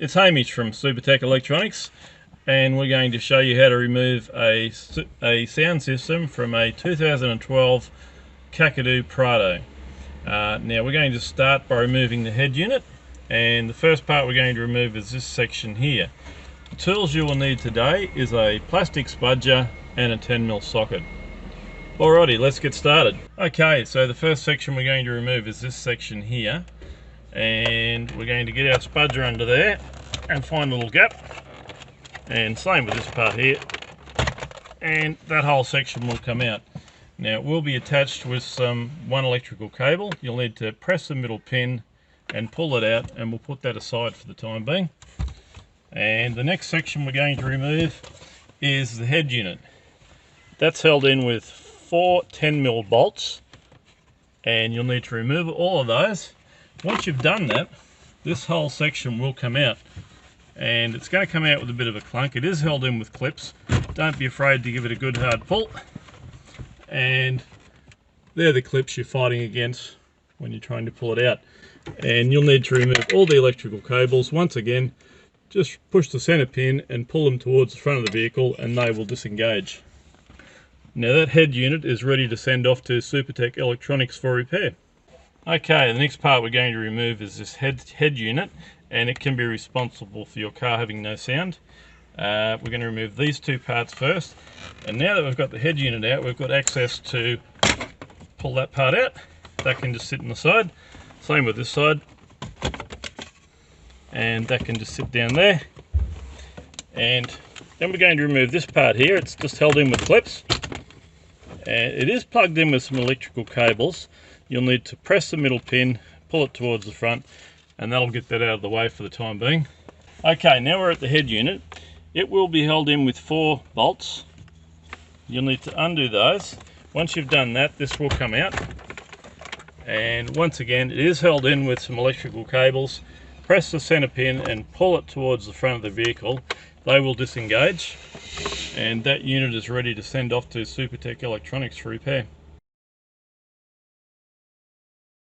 It's Hamish from Supertech Electronics, and we're going to show you how to remove a sound system from a 2012 Kakadu Prado. Now we're going to start by removing the head unit, and the first part we're going to remove is this section here. The tools you will need today is a plastic spudger and a 10mm socket. Alrighty, let's get started. Okay, so the first section we're going to remove is this section here. And we're going to get our spudger under there and find a little gap, and same with this part here, and that whole section will come out. Now it will be attached with one electrical cable. You'll need to press the middle pin and pull it out, and we'll put that aside for the time being. And the next section we're going to remove is the head unit. That's held in with 4 10mm bolts, and you'll need to remove all of those. Once you've done that, this whole section will come out, and it's going to come out with a bit of a clunk. It is held in with clips. Don't be afraid to give it a good hard pull. And they're the clips you're fighting against when you're trying to pull it out. And you'll need to remove all the electrical cables. Once again, just push the center pin and pull them towards the front of the vehicle, and they will disengage. Now that head unit is ready to send off to Supertech Electronics for repair. Okay, the next part we're going to remove is this head unit, and it can be responsible for your car having no sound. We're going to remove these two parts first, and now that we've got the head unit out, we've got access to pull that part out. That can just sit on the side. Same with this side, and that can just sit down there. And then we're going to remove this part here. It's just held in with clips, and it is plugged in with some electrical cables. You'll need to press the middle pin, pull it towards the front, and that'll get that out of the way for the time being. Okay, now we're at the head unit. It will be held in with 4 bolts. You'll need to undo those. Once you've done that, this will come out. And once again, it is held in with some electrical cables. Press the center pin and pull it towards the front of the vehicle. They will disengage, and that unit is ready to send off to Supertech Electronics for repair.